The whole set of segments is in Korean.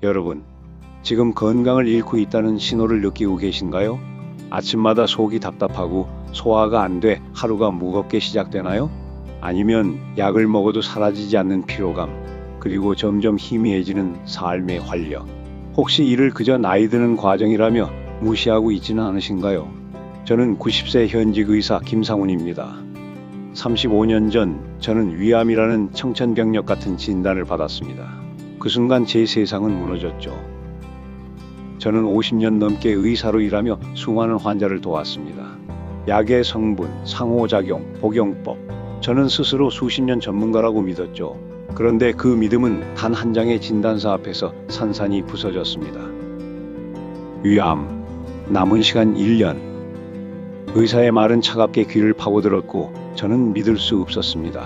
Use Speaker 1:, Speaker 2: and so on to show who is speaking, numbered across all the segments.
Speaker 1: 여러분, 지금 건강을 잃고 있다는 신호를 느끼고 계신가요? 아침마다 속이 답답하고 소화가 안 돼 하루가 무겁게 시작되나요? 아니면 약을 먹어도 사라지지 않는 피로감, 그리고 점점 희미해지는 삶의 활력. 혹시 이를 그저 나이 드는 과정이라며 무시하고 있지는 않으신가요? 저는 90세 현직 의사 김상훈입니다. 35년 전 저는 위암이라는 청천벽력 같은 진단을 받았습니다. 그 순간 제 세상은 무너졌죠. 저는 50년 넘게 의사로 일하며 수많은 환자를 도왔습니다. 약의 성분, 상호작용, 복용법. 저는 스스로 수십 년 전문가라고 믿었죠. 그런데 그 믿음은 단 한 장의 진단서 앞에서 산산이 부서졌습니다. 위암, 남은 시간 1년. 의사의 말은 차갑게 귀를 파고들었고 저는 믿을 수 없었습니다.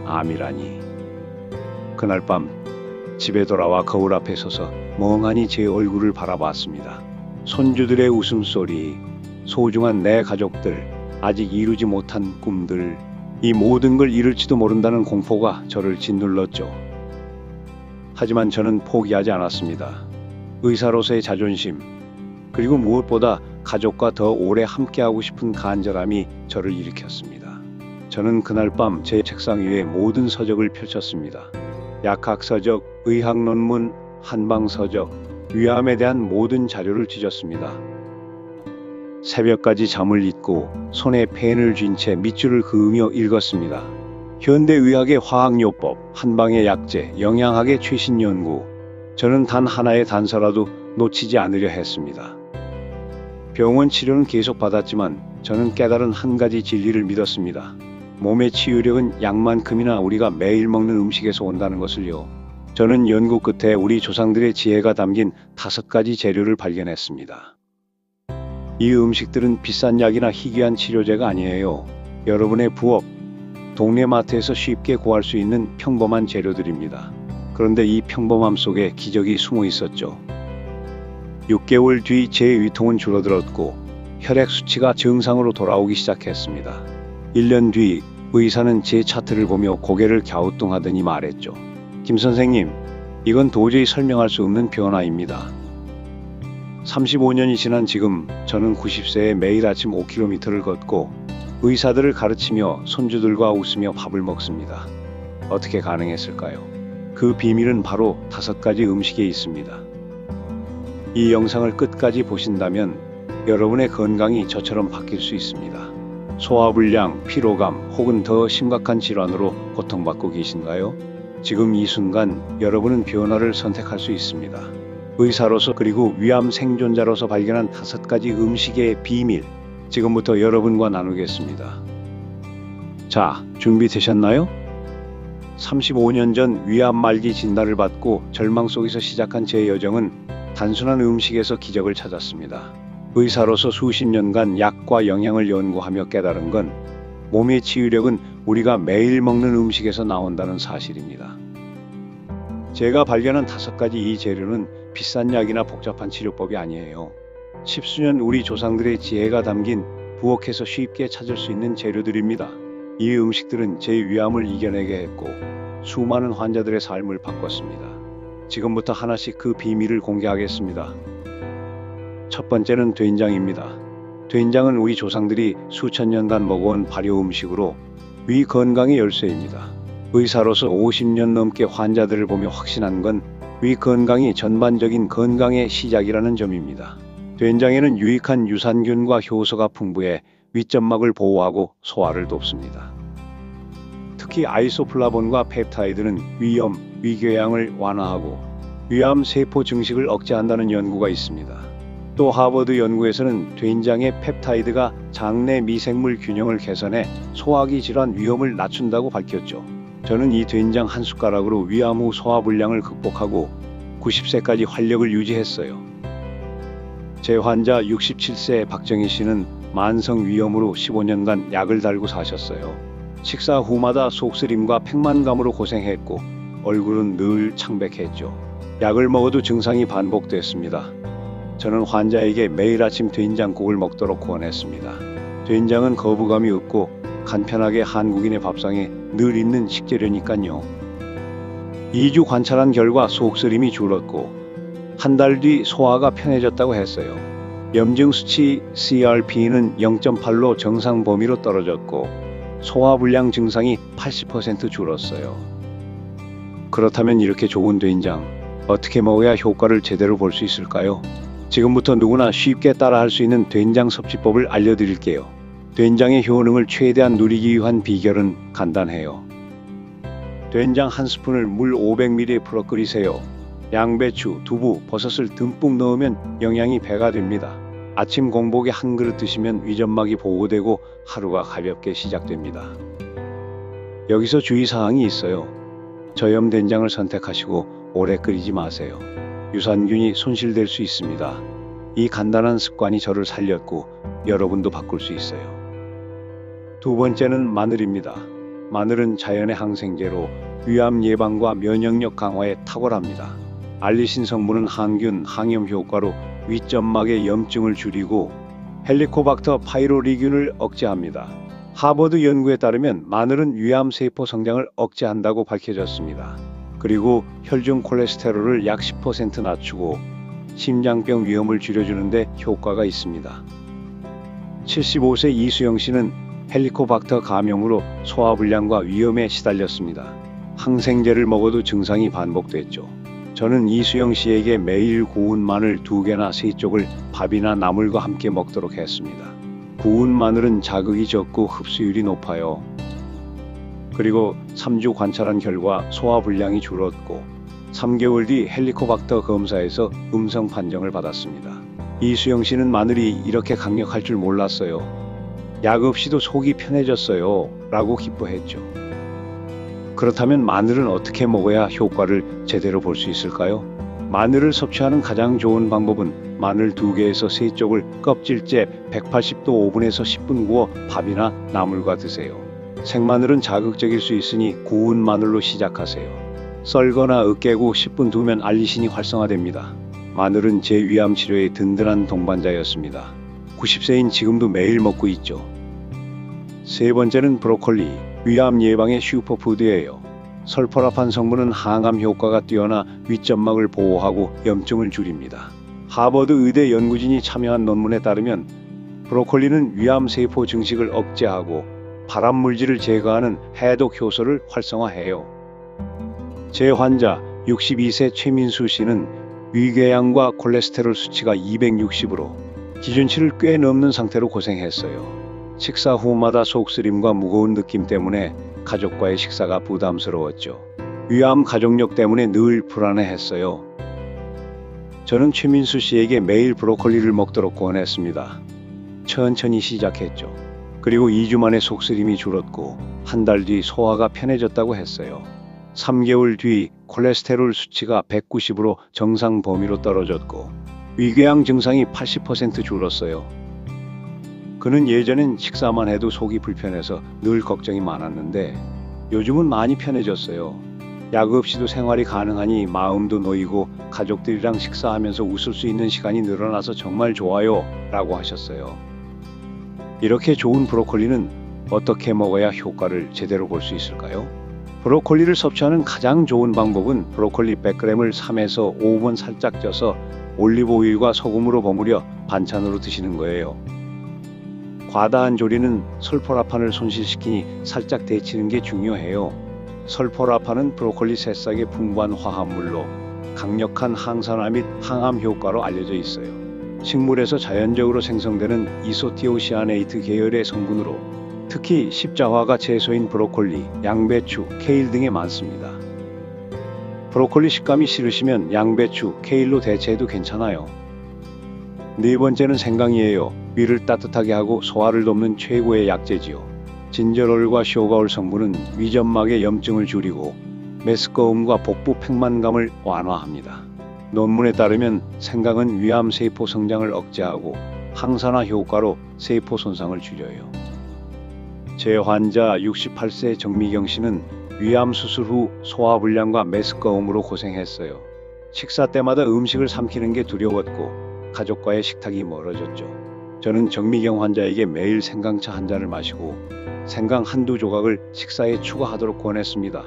Speaker 1: 암이라니. 그날 밤 집에 돌아와 거울 앞에 서서 멍하니 제 얼굴을 바라봤습니다. 손주들의 웃음소리, 소중한 내 가족들, 아직 이루지 못한 꿈들, 이 모든 걸 잃을지도 모른다는 공포가 저를 짓눌렀죠. 하지만 저는 포기하지 않았습니다. 의사로서의 자존심, 그리고 무엇보다 가족과 더 오래 함께하고 싶은 간절함이 저를 일으켰습니다. 저는 그날 밤 제 책상 위에 모든 서적을 펼쳤습니다. 약학 서적, 의학 논문, 한방 서적, 위암에 대한 모든 자료를 뒤졌습니다. 새벽까지 잠을 잊고 손에 펜을 쥔 채 밑줄을 그으며 읽었습니다. 현대의학의 화학요법, 한방의 약재, 영양학의 최신 연구. 저는 단 하나의 단서라도 놓치지 않으려 했습니다. 병원 치료는 계속 받았지만 저는 깨달은 한 가지 진리를 믿었습니다. 몸의 치유력은 약만큼이나 우리가 매일 먹는 음식에서 온다는 것을요. 저는 연구 끝에 우리 조상들의 지혜가 담긴 5가지 재료를 발견했습니다. 이 음식들은 비싼 약이나 희귀한 치료제가 아니에요. 여러분의 부엌, 동네 마트에서 쉽게 구할 수 있는 평범한 재료들입니다. 그런데 이 평범함 속에 기적이 숨어 있었죠. 6개월 뒤 제 위통은 줄어들었고 혈액 수치가 정상으로 돌아오기 시작했습니다. 1년 뒤 의사는 제 차트를 보며 고개를 갸우뚱하더니 말했죠. 김 선생님, 이건 도저히 설명할 수 없는 변화입니다. 35년이 지난 지금 저는 90세에 매일 아침 5km를 걷고 의사들을 가르치며 손주들과 웃으며 밥을 먹습니다. 어떻게 가능했을까요? 그 비밀은 바로 5가지 음식에 있습니다. 이 영상을 끝까지 보신다면 여러분의 건강이 저처럼 바뀔 수 있습니다. 소화불량, 피로감 혹은 더 심각한 질환으로 고통받고 계신가요? 지금 이 순간 여러분은 변화를 선택할 수 있습니다. 의사로서 그리고 위암 생존자로서 발견한 5가지 음식의 비밀, 지금부터 여러분과 나누겠습니다. 자, 준비되셨나요? 35년 전 위암 말기 진단을 받고 절망 속에서 시작한 제 여정은 단순한 음식에서 기적을 찾았습니다. 의사로서 수십 년간 약과 영양을 연구하며 깨달은 건 몸의 치유력은 우리가 매일 먹는 음식에서 나온다는 사실입니다. 제가 발견한 5가지 이 재료는 비싼 약이나 복잡한 치료법이 아니에요. 십수년 우리 조상들의 지혜가 담긴 부엌에서 쉽게 찾을 수 있는 재료들입니다. 이 음식들은 제 위암을 이겨내게 했고 수많은 환자들의 삶을 바꿨습니다. 지금부터 하나씩 그 비밀을 공개하겠습니다. 첫 번째는 된장입니다. 된장은 우리 조상들이 수천 년간 먹어온 발효 음식으로 위 건강의 열쇠입니다. 의사로서 50년 넘게 환자들을 보며 확신한 건 위 건강이 전반적인 건강의 시작이라는 점입니다. 된장에는 유익한 유산균과 효소가 풍부해 윗점막을 보호하고 소화를 돕습니다. 특히 아이소플라본과 펩타이드는 위염, 위궤양을 완화하고 위암 세포 증식을 억제한다는 연구가 있습니다. 또 하버드 연구에서는 된장의 펩타이드가 장내 미생물 균형을 개선해 소화기 질환 위험을 낮춘다고 밝혔죠. 저는 이 된장 한 숟가락으로 위암 후 소화불량을 극복하고 90세까지 활력을 유지했어요. 제 환자 67세 박정희 씨는 만성 위염으로 15년간 약을 달고 사셨어요. 식사 후마다 속쓰림과 팽만감으로 고생했고 얼굴은 늘 창백했죠. 약을 먹어도 증상이 반복됐습니다. 저는 환자에게 매일 아침 된장국을 먹도록 권했습니다. 된장은 거부감이 없고 간편하게 한국인의 밥상에 늘 있는 식재료니까요. 2주 관찰한 결과 속쓰림이 줄었고 한 달 뒤 소화가 편해졌다고 했어요. 염증 수치 CRP는 0.8로 정상 범위로 떨어졌고 소화불량 증상이 80% 줄었어요. 그렇다면 이렇게 좋은 된장, 어떻게 먹어야 효과를 제대로 볼 수 있을까요? 지금부터 누구나 쉽게 따라할 수 있는 된장 섭취법을 알려드릴게요. 된장의 효능을 최대한 누리기 위한 비결은 간단해요. 된장 한 스푼을 물 500ml에 풀어 끓이세요. 양배추, 두부, 버섯을 듬뿍 넣으면 영양이 배가 됩니다. 아침 공복에 한 그릇 드시면 위점막이 보호되고 하루가 가볍게 시작됩니다. 여기서 주의사항이 있어요. 저염 된장을 선택하시고 오래 끓이지 마세요. 유산균이 손실될 수 있습니다. 이 간단한 습관이 저를 살렸고 여러분도 바꿀 수 있어요. 두 번째는 마늘입니다. 마늘은 자연의 항생제로 위암 예방과 면역력 강화에 탁월합니다. 알리신 성분은 항균, 항염 효과로 위점막의 염증을 줄이고 헬리코박터 파이로리균을 억제합니다. 하버드 연구에 따르면 마늘은 위암 세포 성장을 억제한다고 밝혀졌습니다. 그리고 혈중 콜레스테롤을 약 10% 낮추고 심장병 위험을 줄여주는데 효과가 있습니다. 75세 이수영 씨는 헬리코박터 감염으로 소화불량과 위염에 시달렸습니다. 항생제를 먹어도 증상이 반복됐죠. 저는 이수영 씨에게 매일 구운 마늘 2개나 3쪽을 밥이나 나물과 함께 먹도록 했습니다. 구운 마늘은 자극이 적고 흡수율이 높아요. 그리고 3주 관찰한 결과 소화불량이 줄었고 3개월 뒤 헬리코박터 검사에서 음성 판정을 받았습니다. 이수영 씨는 마늘이 이렇게 강력할 줄 몰랐어요. 약 없이도 속이 편해졌어요. 라고 기뻐했죠. 그렇다면 마늘은 어떻게 먹어야 효과를 제대로 볼 수 있을까요? 마늘을 섭취하는 가장 좋은 방법은 마늘 2개에서 3쪽을 껍질째 180도 오븐에서 10분 구워 밥이나 나물과 드세요. 생마늘은 자극적일 수 있으니 구운 마늘로 시작하세요. 썰거나 으깨고 10분 두면 알리신이 활성화됩니다. 마늘은 제 위암 치료의 든든한 동반자였습니다. 90세인 지금도 매일 먹고 있죠. 세 번째는 브로콜리, 위암 예방의 슈퍼푸드예요. 설포라판 성분은 항암 효과가 뛰어나 위점막을 보호하고 염증을 줄입니다. 하버드 의대 연구진이 참여한 논문에 따르면 브로콜리는 위암 세포 증식을 억제하고 발암 물질을 제거하는 해독 효소를 활성화해요. 제 환자 62세 최민수 씨는 위궤양과 콜레스테롤 수치가 260으로 기준치를 꽤 넘는 상태로 고생했어요. 식사 후마다 속쓰림과 무거운 느낌 때문에 가족과의 식사가 부담스러웠죠. 위암 가족력 때문에 늘 불안해했어요. 저는 최민수 씨에게 매일 브로콜리를 먹도록 권했습니다. 천천히 시작했죠. 그리고 2주 만에 속쓰림이 줄었고 한 달 뒤 소화가 편해졌다고 했어요. 3개월 뒤 콜레스테롤 수치가 190으로 정상 범위로 떨어졌고 위궤양 증상이 80% 줄었어요. 그는 예전엔 식사만 해도 속이 불편해서 늘 걱정이 많았는데 요즘은 많이 편해졌어요. 약 없이도 생활이 가능하니 마음도 놓이고 가족들이랑 식사하면서 웃을 수 있는 시간이 늘어나서 정말 좋아요 라고 하셨어요. 이렇게 좋은 브로콜리는 어떻게 먹어야 효과를 제대로 볼 수 있을까요? 브로콜리를 섭취하는 가장 좋은 방법은 브로콜리 100g을 3에서 5분 살짝 쪄서 올리브오일과 소금으로 버무려 반찬으로 드시는 거예요. 과다한 조리는 설포라판을 손실시키니 살짝 데치는 게 중요해요. 설포라판은 브로콜리 새싹의 풍부한 화합물로 강력한 항산화 및 항암 효과로 알려져 있어요. 식물에서 자연적으로 생성되는 이소티오시아네이트 계열의 성분으로 특히 십자화가 채소인 브로콜리, 양배추, 케일 등에 많습니다. 브로콜리 식감이 싫으시면 양배추, 케일로 대체해도 괜찮아요. 네 번째는 생강이에요. 위를 따뜻하게 하고 소화를 돕는 최고의 약재지요. 진저롤과 쇼가올 성분은 위점막의 염증을 줄이고 메스꺼움과 복부 팽만감을 완화합니다. 논문에 따르면 생강은 위암 세포 성장을 억제하고 항산화 효과로 세포 손상을 줄여요. 제 환자 68세 정미경 씨는 위암 수술 후 소화불량과 메스꺼움으로 고생했어요. 식사 때마다 음식을 삼키는 게 두려웠고 가족과의 식탁이 멀어졌죠. 저는 정미경 환자에게 매일 생강차 한 잔을 마시고 생강 한두 조각을 식사에 추가하도록 권했습니다.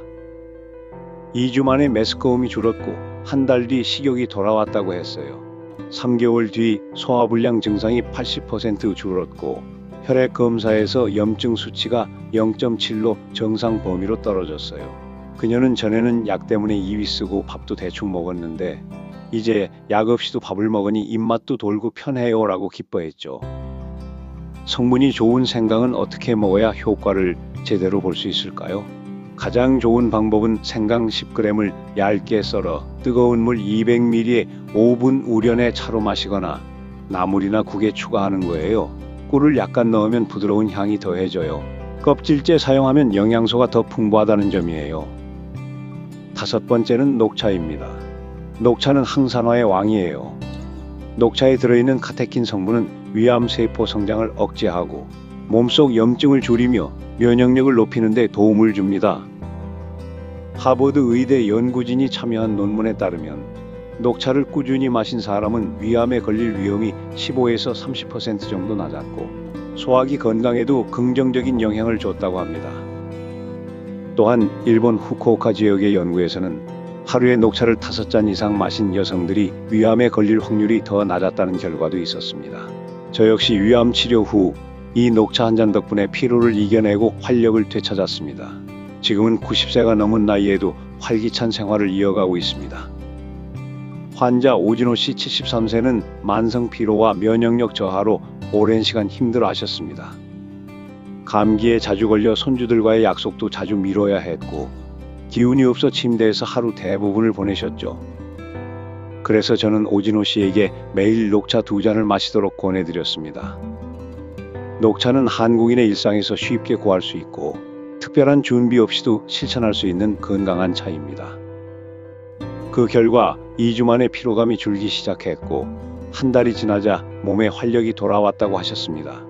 Speaker 1: 2주 만에 메스꺼움이 줄었고 한 달 뒤 식욕이 돌아왔다고 했어요. 3개월 뒤 소화불량 증상이 80% 줄었고 혈액 검사에서 염증 수치가 0.7로 정상 범위로 떨어졌어요. 그녀는 전에는 약 때문에 이위 쓰고 밥도 대충 먹었는데 이제 약 없이도 밥을 먹으니 입맛도 돌고 편해요 라고 기뻐했죠. 성분이 좋은 생강은 어떻게 먹어야 효과를 제대로 볼 수 있을까요? 가장 좋은 방법은 생강 10g을 얇게 썰어 뜨거운 물 200ml에 5분 우려내 차로 마시거나 나물이나 국에 추가하는 거예요. 꿀을 약간 넣으면 부드러운 향이 더해져요. 껍질째 사용하면 영양소가 더 풍부하다는 점이에요. 5번째는 녹차입니다. 녹차는 항산화의 왕이에요. 녹차에 들어있는 카테킨 성분은 위암세포 성장을 억제하고 몸속 염증을 줄이며 면역력을 높이는 데 도움을 줍니다. 하버드 의대 연구진이 참여한 논문에 따르면 녹차를 꾸준히 마신 사람은 위암에 걸릴 위험이 15에서 30% 정도 낮았고 소화기 건강에도 긍정적인 영향을 줬다고 합니다. 또한 일본 후쿠오카 지역의 연구에서는 하루에 녹차를 5잔 이상 마신 여성들이 위암에 걸릴 확률이 더 낮았다는 결과도 있었습니다. 저 역시 위암 치료 후 이 녹차 한 잔 덕분에 피로를 이겨내고 활력을 되찾았습니다. 지금은 90세가 넘은 나이에도 활기찬 생활을 이어가고 있습니다. 환자 오진호 씨 73세는 만성 피로와 면역력 저하로 오랜 시간 힘들어하셨습니다. 감기에 자주 걸려 손주들과의 약속도 자주 미뤄야 했고 기운이 없어 침대에서 하루 대부분을 보내셨죠. 그래서 저는 오진호 씨에게 매일 녹차 2잔을 마시도록 권해드렸습니다. 녹차는 한국인의 일상에서 쉽게 구할 수 있고 특별한 준비 없이도 실천할 수 있는 건강한 차입니다. 그 결과 2주 만에 피로감이 줄기 시작했고 한 달이 지나자 몸에 활력이 돌아왔다고 하셨습니다.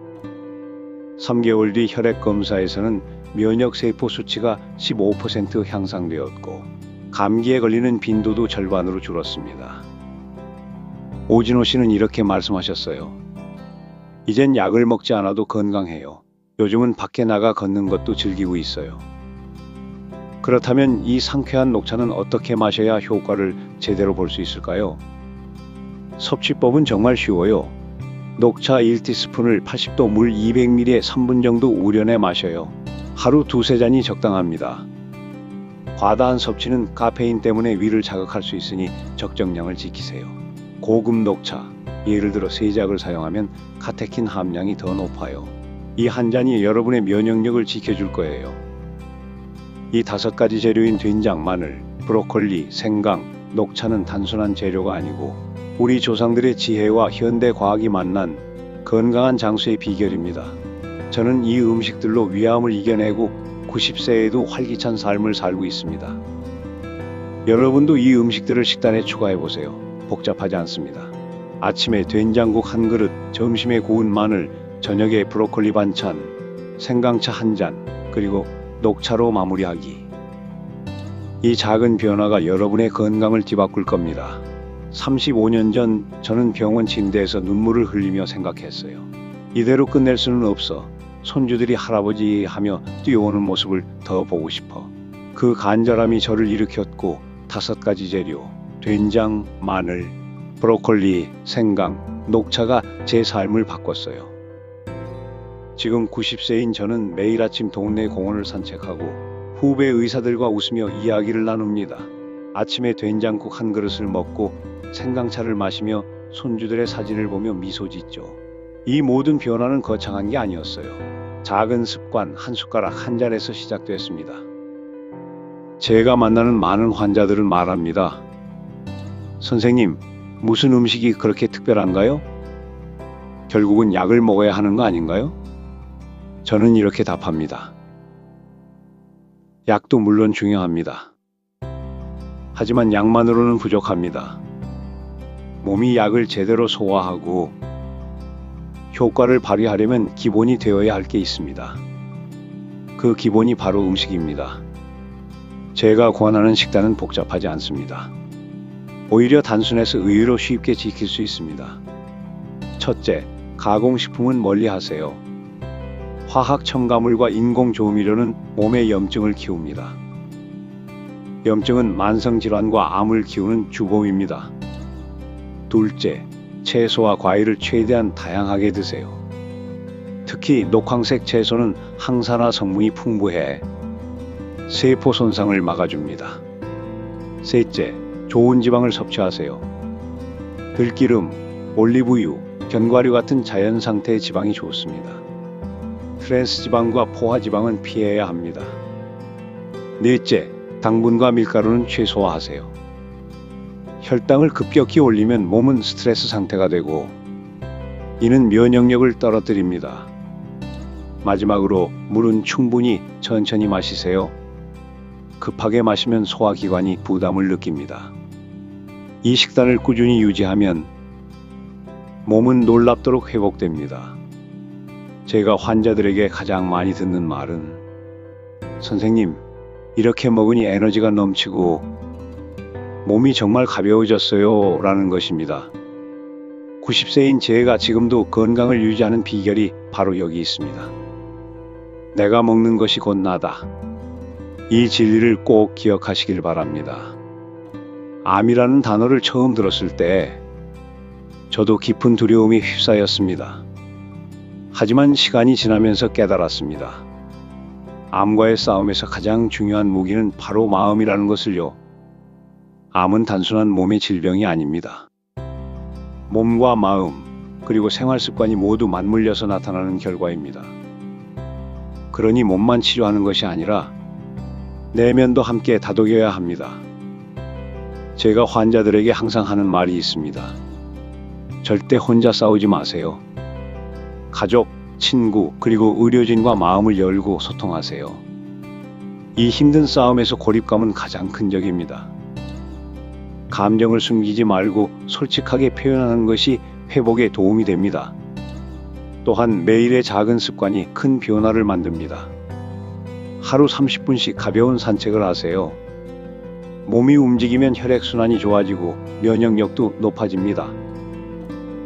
Speaker 1: 3개월 뒤 혈액 검사에서는 면역세포 수치가 15% 향상되었고 감기에 걸리는 빈도도 절반으로 줄었습니다. 오진호 씨는 이렇게 말씀하셨어요. 이젠 약을 먹지 않아도 건강해요. 요즘은 밖에 나가 걷는 것도 즐기고 있어요. 그렇다면 이 상쾌한 녹차는 어떻게 마셔야 효과를 제대로 볼 수 있을까요? 섭취법은 정말 쉬워요. 녹차 1티스푼을 80도 물 200ml에 3분 정도 우려내 마셔요. 하루 2-3잔이 적당합니다. 과다한 섭취는 카페인 때문에 위를 자극할 수 있으니 적정량을 지키세요. 고급 녹차, 예를 들어 세작을 사용하면 카테킨 함량이 더 높아요. 이 한 잔이 여러분의 면역력을 지켜줄 거예요. 이 5가지 재료인 된장, 마늘, 브로콜리, 생강, 녹차는 단순한 재료가 아니고 우리 조상들의 지혜와 현대 과학이 만난 건강한 장수의 비결입니다. 저는 이 음식들로 위암을 이겨내고 90세에도 활기찬 삶을 살고 있습니다. 여러분도 이 음식들을 식단에 추가해보세요. 복잡하지 않습니다. 아침에 된장국 한 그릇, 점심에 구운 마늘, 저녁에 브로콜리 반찬, 생강차 한 잔, 그리고 녹차로 마무리하기. 이 작은 변화가 여러분의 건강을 뒤바꿀 겁니다. 35년 전 저는 병원 침대에서 눈물을 흘리며 생각했어요. 이대로 끝낼 수는 없어. 손주들이 할아버지 하며 뛰어오는 모습을 더 보고 싶어. 그 간절함이 저를 일으켰고 5가지 재료, 된장, 마늘, 브로콜리, 생강, 녹차가 제 삶을 바꿨어요. 지금 90세인 저는 매일 아침 동네 공원을 산책하고 후배 의사들과 웃으며 이야기를 나눕니다. 아침에 된장국 한 그릇을 먹고 생강차를 마시며 손주들의 사진을 보며 미소 짓죠. 이 모든 변화는 거창한 게 아니었어요. 작은 습관 한 숟가락 한 잔에서 시작됐습니다. 제가 만나는 많은 환자들은 말합니다. 선생님, 무슨 음식이 그렇게 특별한가요? 결국은 약을 먹어야 하는 거 아닌가요? 저는 이렇게 답합니다. 약도 물론 중요합니다. 하지만 약만으로는 부족합니다. 몸이 약을 제대로 소화하고 효과를 발휘하려면 기본이 되어야 할 게 있습니다. 그 기본이 바로 음식입니다. 제가 권하는 식단은 복잡하지 않습니다. 오히려 단순해서 의외로 쉽게 지킬 수 있습니다. 첫째, 가공식품은 멀리하세요. 화학 첨가물과 인공 조미료는 몸의 염증을 키웁니다. 염증은 만성질환과 암을 키우는 주범입니다. 둘째, 채소와 과일을 최대한 다양하게 드세요. 특히 녹황색 채소는 항산화 성분이 풍부해 세포 손상을 막아줍니다. 셋째, 좋은 지방을 섭취하세요. 들기름, 올리브유, 견과류 같은 자연 상태의 지방이 좋습니다. 트랜스 지방과 포화 지방은 피해야 합니다. 넷째, 당분과 밀가루는 최소화하세요. 혈당을 급격히 올리면 몸은 스트레스 상태가 되고 이는 면역력을 떨어뜨립니다. 마지막으로 물은 충분히 천천히 마시세요. 급하게 마시면 소화기관이 부담을 느낍니다. 이 식단을 꾸준히 유지하면 몸은 놀랍도록 회복됩니다. 제가 환자들에게 가장 많이 듣는 말은 선생님, 이렇게 먹으니 에너지가 넘치고 몸이 정말 가벼워졌어요 라는 것입니다. 90세인 제가 지금도 건강을 유지하는 비결이 바로 여기 있습니다. 내가 먹는 것이 곧 나다. 이 진리를 꼭 기억하시길 바랍니다. 암이라는 단어를 처음 들었을 때 저도 깊은 두려움이 휩싸였습니다. 하지만 시간이 지나면서 깨달았습니다. 암과의 싸움에서 가장 중요한 무기는 바로 마음이라는 것을요. 암은 단순한 몸의 질병이 아닙니다. 몸과 마음, 그리고 생활 습관이 모두 맞물려서 나타나는 결과입니다. 그러니 몸만 치료하는 것이 아니라 내면도 함께 다독여야 합니다. 제가 환자들에게 항상 하는 말이 있습니다. 절대 혼자 싸우지 마세요. 가족, 친구, 그리고 의료진과 마음을 열고 소통하세요. 이 힘든 싸움에서 고립감은 가장 큰 적입니다. 감정을 숨기지 말고 솔직하게 표현하는 것이 회복에 도움이 됩니다. 또한 매일의 작은 습관이 큰 변화를 만듭니다. 하루 30분씩 가벼운 산책을 하세요. 몸이 움직이면 혈액순환이 좋아지고 면역력도 높아집니다.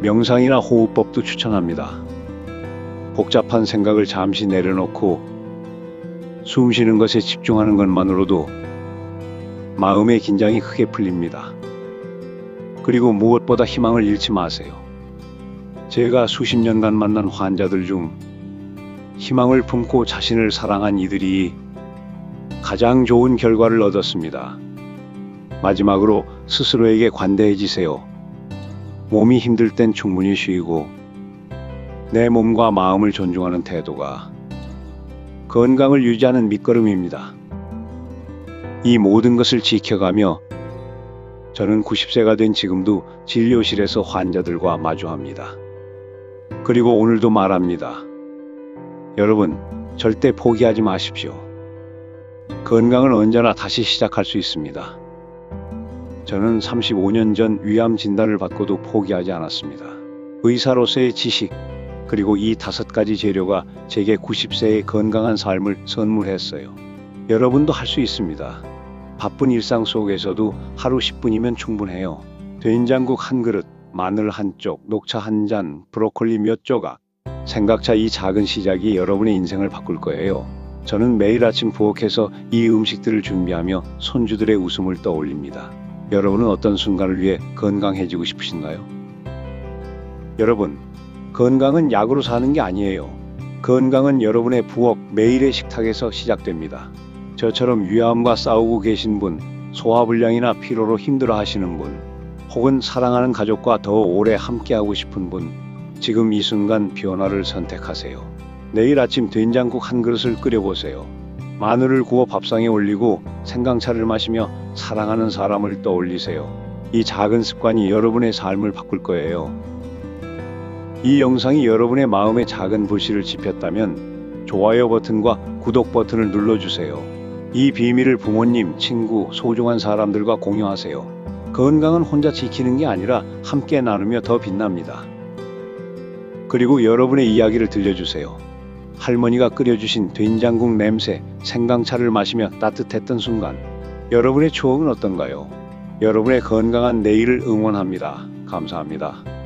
Speaker 1: 명상이나 호흡법도 추천합니다. 복잡한 생각을 잠시 내려놓고 숨 쉬는 것에 집중하는 것만으로도 마음의 긴장이 크게 풀립니다. 그리고 무엇보다 희망을 잃지 마세요. 제가 수십 년간 만난 환자들 중 희망을 품고 자신을 사랑한 이들이 가장 좋은 결과를 얻었습니다. 마지막으로 스스로에게 관대해지세요. 몸이 힘들 땐 충분히 쉬고 내 몸과 마음을 존중하는 태도가 건강을 유지하는 밑거름입니다. 이 모든 것을 지켜가며 저는 90세가 된 지금도 진료실에서 환자들과 마주합니다. 그리고 오늘도 말합니다. 여러분, 절대 포기하지 마십시오. 건강은 언제나 다시 시작할 수 있습니다. 저는 35년 전 위암 진단을 받고도 포기하지 않았습니다. 의사로서의 지식, 그리고 이 5가지 재료가 제게 90세의 건강한 삶을 선물했어요. 여러분도 할 수 있습니다. 바쁜 일상 속에서도 하루 10분이면 충분해요. 된장국 한 그릇, 마늘 한 쪽, 녹차 한 잔, 브로콜리 몇 조각. 생각차 이 작은 시작이 여러분의 인생을 바꿀 거예요. 저는 매일 아침 부엌에서 이 음식들을 준비하며 손주들의 웃음을 떠올립니다. 여러분은 어떤 순간을 위해 건강해지고 싶으신가요? 여러분, 건강은 약으로 사는 게 아니에요. 건강은 여러분의 부엌 매일의 식탁에서 시작됩니다. 저처럼 위암과 싸우고 계신 분, 소화불량이나 피로로 힘들어 하시는 분, 혹은 사랑하는 가족과 더 오래 함께하고 싶은 분, 지금 이 순간 변화를 선택하세요. 내일 아침 된장국 한 그릇을 끓여보세요. 마늘을 구워 밥상에 올리고 생강차를 마시며 사랑하는 사람을 떠올리세요. 이 작은 습관이 여러분의 삶을 바꿀 거예요. 이 영상이 여러분의 마음에 작은 불씨를 지폈다면 좋아요 버튼과 구독 버튼을 눌러주세요. 이 비밀을 부모님, 친구, 소중한 사람들과 공유하세요. 건강은 혼자 지키는 게 아니라 함께 나누며 더 빛납니다. 그리고 여러분의 이야기를 들려주세요. 할머니가 끓여주신 된장국 냄새, 생강차를 마시며 따뜻했던 순간, 여러분의 추억은 어떤가요? 여러분의 건강한 내일을 응원합니다. 감사합니다.